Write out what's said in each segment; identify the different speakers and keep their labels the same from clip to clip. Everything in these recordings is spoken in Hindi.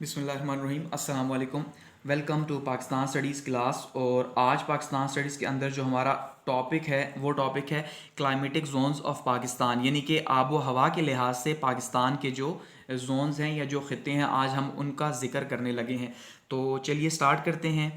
Speaker 1: बिस्मिल्लाहिर्रहमानिर्रहीम अस्सलाम वालेकुम। Welcome to Pakistan studies class. और आज पाकिस्तान स्टडीज़ के अंदर जो हमारा टॉपिक है वो टॉपिक है क्लाइमेटिक जोन्स ऑफ पाकिस्तान, यानी कि आबो हवा के लिहाज से पाकिस्तान के जो जोन्स हैं या जो ख़ित्ते हैं आज हम उनका ज़िक्र करने लगे हैं। तो चलिए स्टार्ट करते हैं।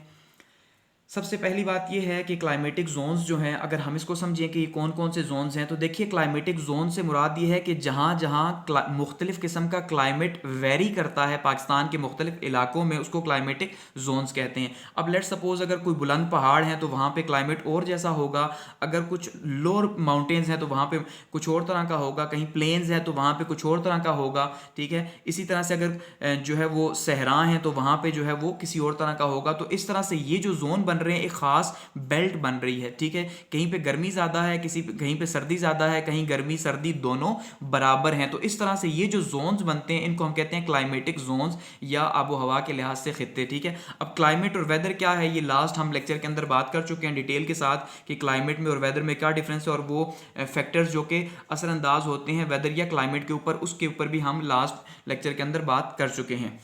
Speaker 1: सबसे पहली बात यह है कि क्लाइमेटिक जोन्स जो हैं, अगर हम इसको समझें कि कौन कौन से जोन्स हैं, तो देखिए क्लाइमेटिक जोन से मुराद ये है कि जहाँ जहाँ मुख्तलिफ़ किस्म का क्लाइमेट वेरी करता है पाकिस्तान के मुख्तलिफ इलाकों में, उसको क्लाइमेटिक जोन्स कहते हैं। अब लेट सपोज अगर कोई बुलंद पहाड़ है तो वहाँ पे क्लाइमेट और जैसा होगा, अगर कुछ लोअर माउंटेन्स हैं तो वहाँ पे कुछ और तरह का होगा, कहीं प्लेन्स है तो वहाँ पे कुछ और तरह का होगा। ठीक है, इसी तरह से अगर जो है वो सहरा हैं तो वहाँ पे जो है वो किसी और तरह का होगा। तो इस तरह से ये जो जोन बन रहे हैं एक ख़ास बेल्ट बन रही है। ठीक है, कहीं पे गर्मी ज़्यादा है, कहीं पे सर्दी ज़्यादा है, कहीं गर्मी सर्दी दोनों बराबर हैं। तो इस तरह से ये जो जोन्स बनते हैं इनको हम कहते हैं क्लाइमेटिक जोन्स या आबो हवा के लिहाज से खित्ते। ठीक है, अब क्लाइमेट और वेदर क्या है ये लास्ट हम लेक्चर के अंदर बात कर चुके हैं डिटेल के साथ कि क्लाइमेट में और वेदर में क्या डिफरेंस है और वो फैक्टर्स जो कि असरअंदाज होते हैं वेदर या क्लाइमेट के ऊपर, उसके ऊपर भी हम लास्ट लेक्चर के अंदर बात कर चुके हैं।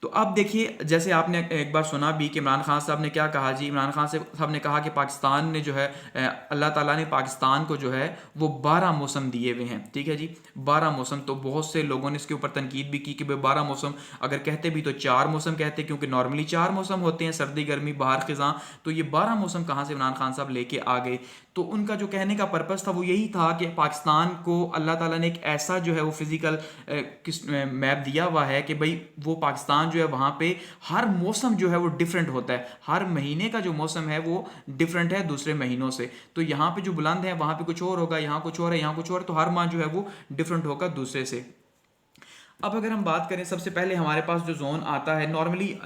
Speaker 1: तो अब देखिए, जैसे आपने एक बार सुना भी कि इमरान खान साहब ने क्या कहा जी। इमरान खान साहब ने कहा कि पाकिस्तान ने जो है अल्लाह ताला ने पाकिस्तान को जो है वो 12 मौसम दिए हुए हैं। ठीक है जी, 12 मौसम। तो बहुत से लोगों ने इसके ऊपर तनकीद भी की कि भाई 12 मौसम अगर कहते भी तो 4 मौसम कहते, क्योंकि नॉर्मली 4 मौसम होते हैं, सर्दी गर्मी बहार खिज़ां। तो ये 12 मौसम कहाँ से इमरान खान साहब लेके आ गए? तो उनका जो कहने का पर्पस था वो यही था कि पाकिस्तान को अल्लाह ताला ने एक ऐसा जो है वो फिजिकल मैप दिया हुआ है कि भाई वो पाकिस्तान जो है वहाँ पे हर मौसम जो है वो डिफरेंट होता है। हर महीने का जो मौसम है वो डिफरेंट है दूसरे महीनों से। तो यहाँ पे जो बुलंद है वहाँ पे कुछ और होगा, यहाँ कुछ और है, यहाँ कुछ और, तो हर माह जो है वो डिफरेंट होगा दूसरे से। अब अगर हम बात करें, सबसे पहले हमारे पास जो जोन आता है नॉर्मली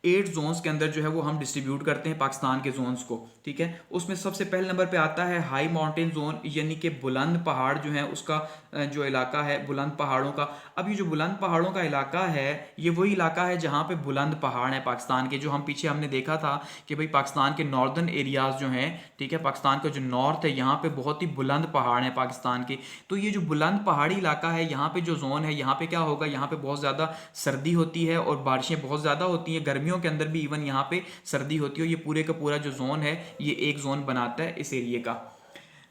Speaker 1: 8 जोन्स के अंदर जो है वो हम डिस्ट्रीब्यूट करते हैं पाकिस्तान के जोन्स को। ठीक है, उसमें सबसे पहले नंबर पे आता है हाई माउंटेन जोन, यानी कि बुलंद पहाड़ जो है उसका जो इलाका है बुलंद पहाड़ों का। अब ये जो बुलंद पहाड़ों का इलाका है ये वही इलाका है जहाँ पे बुलंद पहाड़ है पाकिस्तान के। जो हम पीछे हमने देखा था कि भाई पाकिस्तान के नॉर्दर्न एरियाज जो हैं, ठीक है, पाकिस्तान का जो नॉर्थ है यहाँ पे बहुत ही बुलंद पहाड़ हैं पाकिस्तान के। तो ये जो बुलंद पहाड़ी इलाका है यहाँ पे जो जोन है यहाँ पे क्या होगा, यहाँ पे बहुत ज़्यादा सर्दी होती है और बारिशें बहुत ज़्यादा होती हैं। गर्मियों के अंदर भी इवन यहाँ पे सर्दी होती है। ये पूरे का पूरा जो जोन है ये एक जोन बनाता है इस एरिए का।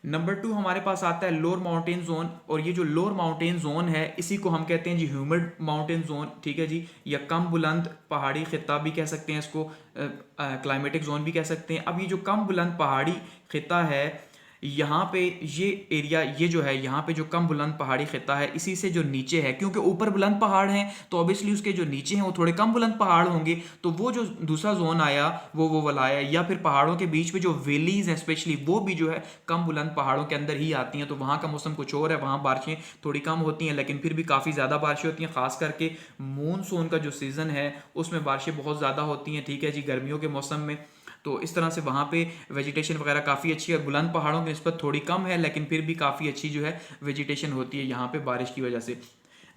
Speaker 1: नंबर 2 हमारे पास आता है लोअर माउंटेन जोन, और ये जो लोअर माउंटेन जोन है इसी को हम कहते हैं जी ह्यूमिड माउंटेन जोन। ठीक है जी, या कम बुलंद पहाड़ी खित्ता भी कह सकते हैं इसको, क्लाइमेटिक जोन भी कह सकते हैं। अब ये जो कम बुलंद पहाड़ी खित्ता है यहाँ पे ये एरिया, ये जो है यहाँ पे जो कम बुलंद पहाड़ी खित्ता है इसी से जो नीचे है, क्योंकि ऊपर बुलंद पहाड़ हैं तो ऑब्वियसली उसके जो नीचे हैं वो थोड़े कम बुलंद पहाड़ होंगे। तो वो जो दूसरा जोन आया वो वाला आया, या फिर पहाड़ों के बीच में जो वैलीज हैं स्पेशली वो भी जो है कम बुलंद पहाड़ों के अंदर ही आती हैं। तो वहाँ का मौसम कुछ और है, वहाँ बारिशें थोड़ी कम होती हैं लेकिन फिर भी काफ़ी ज़्यादा बारिशें होती हैं। खास करके मानसून का जो सीज़न है उसमें बारिशें बहुत ज़्यादा होती हैं। ठीक है जी, गर्मियों के मौसम में। तो इस तरह से वहाँ पे वेजिटेशन वगैरह काफ़ी अच्छी है, बुलंद पहाड़ों की निस्बत थोड़ी कम है लेकिन फिर भी काफ़ी अच्छी जो है वेजिटेशन होती है यहाँ पे बारिश की वजह से।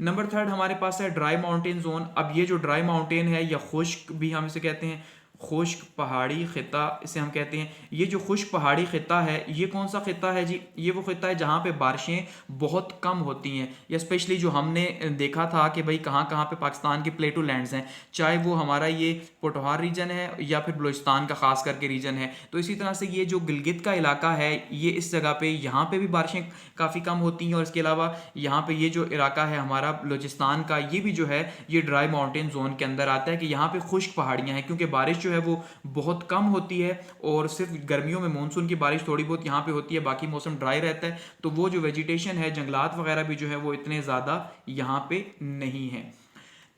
Speaker 1: नंबर 3 हमारे पास है ड्राई माउंटेन जोन। अब ये जो ड्राई माउंटेन है या खुश्क भी हम इसे कहते हैं, खुश्क पहाड़ी खिता इसे हम कहते हैं। ये जो खुश्क पहाड़ी खिता है ये कौन सा खिता है जी? ये वो खिता है जहाँ पे बारिशें बहुत कम होती हैं, या स्पेशली जो हमने देखा था कि भाई कहाँ कहाँ पे पाकिस्तान के प्लेटू लैंड्स हैं, चाहे वो हमारा ये पोटहार रीजन है या फिर बलूचिस्तान का खास करके रीजन है। तो इसी तरह से ये जो गिलगित का इलाका है ये इस जगह पे यहाँ पे भी बारिशें काफ़ी कम होती हैं। और इसके अलावा यहाँ पे ये जो इलाका है हमारा बलूचिस्तान का ये भी जो है ये ड्राई माउंटेन जोन के अंदर आता है कि यहाँ पे खुश्क पहाड़ियाँ हैं, क्योंकि बारिश जो है वो बहुत कम होती है और सिर्फ गर्मियों में मानसून की बारिश थोड़ी बहुत यहाँ पे होती है, बाकी मौसम ड्राई रहता है। तो वो जो वेजिटेशन है, जंगलात वगैरह भी जो है वो इतने ज़्यादा यहाँ पे नहीं है।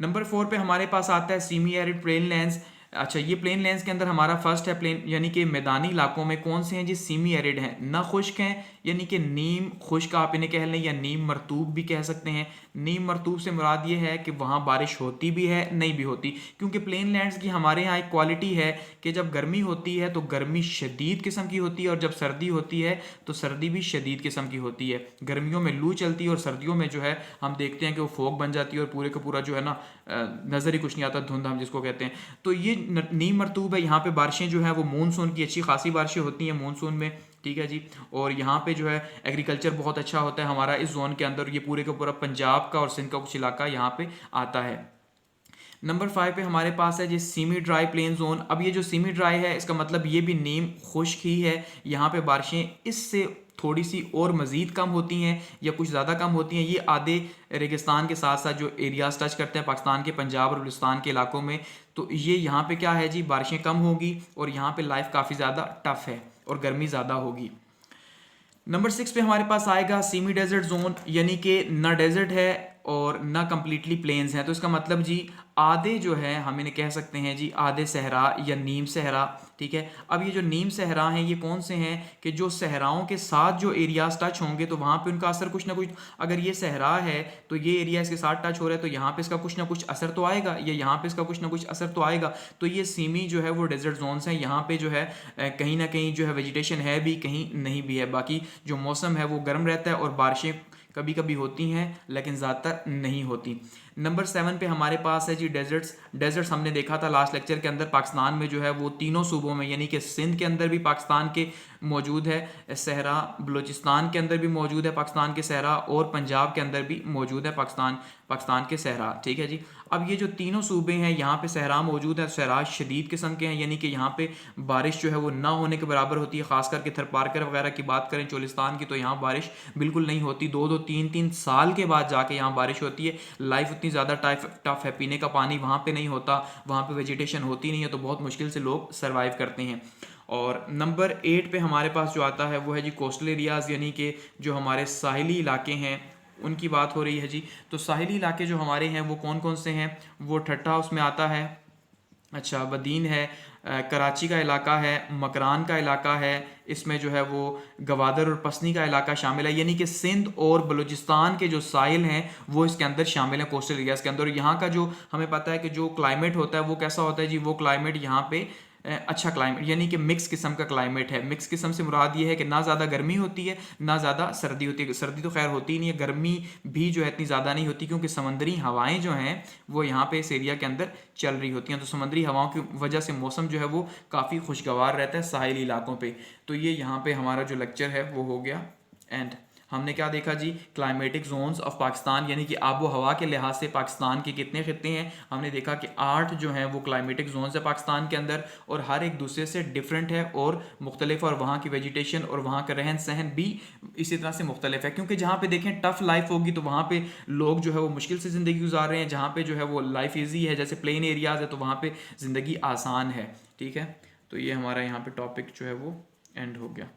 Speaker 1: नंबर 4 पे हमारे पास आता है सेमी एरिड प्लेन लैंड्स। अच्छा, ये प्लेन लैंड्स के अंदर हमारा फर्स्ट है प्लेन, यानी कि मैदानी इलाकों में कौन से हैं जी? सेमी एरिड हैं, ना खुश्क हैं, यानी कि नीम खुश्क आप इन्हें कह लें या नीम मरतूब भी कह सकते हैं। नीम मरतूब से मुराद ये है कि वहाँ बारिश होती भी है नहीं भी होती, क्योंकि प्लेन लैंड्स की हमारे यहाँ एक क्वालिटी है कि जब गर्मी होती है तो गर्मी शदीद किस्म की होती है और जब सर्दी होती है तो सर्दी भी शदीद किस्म की होती है। गर्मियों में लू चलती है और सर्दियों में जो है हम देखते हैं कि वो फोग बन जाती है और पूरे का पूरा जो है ना नज़र ही कुछ नहीं आता, धुंध हम जिसको कहते हैं। तो ये नीम मरतूब है। यहाँ पे बारिशें जो है वो मानसून की अच्छी खासी बारिशें होती हैं मानसून में। ठीक है जी, और यहाँ पे जो है एग्रीकल्चर बहुत अच्छा होता है हमारा इस जोन के अंदर। ये पूरे का पूरा पंजाब का और सिंध का कुछ इलाका यहाँ पे आता है। नंबर 5 पे हमारे पास है G semi dry plane zone. अब ये जो सेमी ड्राई है इसका मतलब ये भी नेम खुश्क ही है, यहाँ पे बारिशें इससे थोड़ी सी और मज़ीद कम होती हैं या कुछ ज़्यादा कम होती हैं। ये आधे रेगिस्तान के साथ साथ जो एरियाज टच करते हैं पाकिस्तान के पंजाब और बलूचिस्तान के इलाकों में, तो ये यहाँ पे क्या है जी, बारिशें कम होगी और यहाँ पे लाइफ काफ़ी ज़्यादा टफ है और गर्मी ज़्यादा होगी। नंबर 6 पे हमारे पास आएगा सेमी डेजर्ट जोन, यानी कि ना डेजर्ट है और ना कंप्लीटली प्लेन्स हैं। तो इसका मतलब जी आधे जो है हम इन्हें कह सकते हैं जी आधे सहरा या नीम सहरा, ठीक है। अब ये जो नीम सहरा हैं ये कौन से हैं कि जो सहराओं के साथ जो एरियाज टच होंगे तो वहाँ पे उनका असर कुछ ना कुछ, अगर ये सहरा है तो ये एरिया इसके साथ टच हो रहा है तो यहाँ पे इसका कुछ ना कुछ असर तो आएगा, या यहाँ पे इसका कुछ ना कुछ असर तो आएगा। तो ये सेमी जो है वो डेजर्ट जोन्स हैं, यहाँ पे जो है कहीं ना कहीं जो है वेजिटेशन है भी, कहीं नहीं भी है। बाकी जो मौसम है वो गर्म रहता है और बारिशें कभी कभी होती हैं लेकिन ज़्यादातर नहीं होती। नंबर 7 पे हमारे पास है जी डेजर्ट्स। डेजर्ट्स हमने देखा था लास्ट लेक्चर के अंदर, पाकिस्तान में जो है वो तीनों सूबों में, यानी कि सिंध के अंदर भी पाकिस्तान के मौजूद है सहरा, बलूचिस्तान के अंदर भी मौजूद है पाकिस्तान के सहरा, और पंजाब के अंदर भी मौजूद है पाकिस्तान के सहरा, ठीक है जी। अब ये जो तीनों सूबे हैं यहाँ पे सहरा मौजूद है, सहरा शदीद किस्म के हैं, यानी कि यहाँ पे बारिश जो है वो ना होने के बराबर होती है। खास करके थरपारकर वगैरह की बात करें चोलिस्तान की, तो यहाँ बारिश बिल्कुल नहीं होती, 2-2 3-3 साल के बाद जाके यहाँ बारिश होती है। लाइफ उतनी ज़्यादा टफ है, पीने का पानी वहाँ पे नहीं होता, वहाँ पे वेजिटेशन होती नहीं है, तो बहुत मुश्किल से लोग सर्वाइव करते हैं। और नंबर 8 पे हमारे पास जो आता है वो है जी कोस्टल एरियाज़, यानी कि जो हमारे साहिली इलाके हैं उनकी बात हो रही है जी। तो साहिली इलाके जो हमारे हैं वो कौन कौन से हैं, वो ठट्ठा उसमें आता है, अच्छा बदीन है, कराची का इलाका है, मकरान का इलाका है, इसमें जो है वो गवादर और पसनी का इलाका शामिल है, यानी कि सिंध और बलूचिस्तान के जो साहिल हैं वो इसके अंदर शामिल हैं कोस्टल एरियाज़ के अंदर। और यहाँ का जो हमें पता है कि जो क्लाइमेट होता है वो कैसा होता है जी, वो क्लाइमेट यहाँ पे अच्छा क्लाइमेट, यानी कि मिक्स किस्म का क्लाइमेट है। मिक्स किस्म से मुराद ये है कि ना ज़्यादा गर्मी होती है ना ज़्यादा सर्दी होती है। सर्दी तो खैर होती ही नहीं है, गर्मी भी जो है इतनी ज़्यादा नहीं होती, क्योंकि समंदरी हवाएं जो हैं वो यहाँ पे इस एरिया के अंदर चल रही होती हैं। तो समंदरी हवाओं की वजह से मौसम जो है वो काफ़ी खुशगवार रहता है साहिली इलाकों पर। तो ये यहाँ पर हमारा जो लेक्चर है वो हो गया एंड। हमने क्या देखा जी, क्लाइमेटिक जोन्स ऑफ पाकिस्तान, यानी कि आबो हवा के लिहाज से पाकिस्तान के कितने खित्ते हैं। हमने देखा कि 8 जो हैं वो क्लाइमेटिक जोन्स है पाकिस्तान के अंदर, और हर एक दूसरे से डिफरेंट है और मुख्तलिफ, और वहाँ की वेजिटेशन और वहाँ का रहन सहन भी इसी तरह से मुख्तलिफ है। क्योंकि जहाँ पे देखें टफ लाइफ होगी तो वहाँ पे लोग जो है वो मुश्किल से ज़िंदगी गुजार रहे हैं, जहाँ पे जो है वो लाइफ ईजी है, जैसे प्लेन एरियाज़ है तो वहाँ पर ज़िंदगी आसान है, ठीक है। तो ये हमारा यहाँ पर टॉपिक जो है वो एंड हो गया।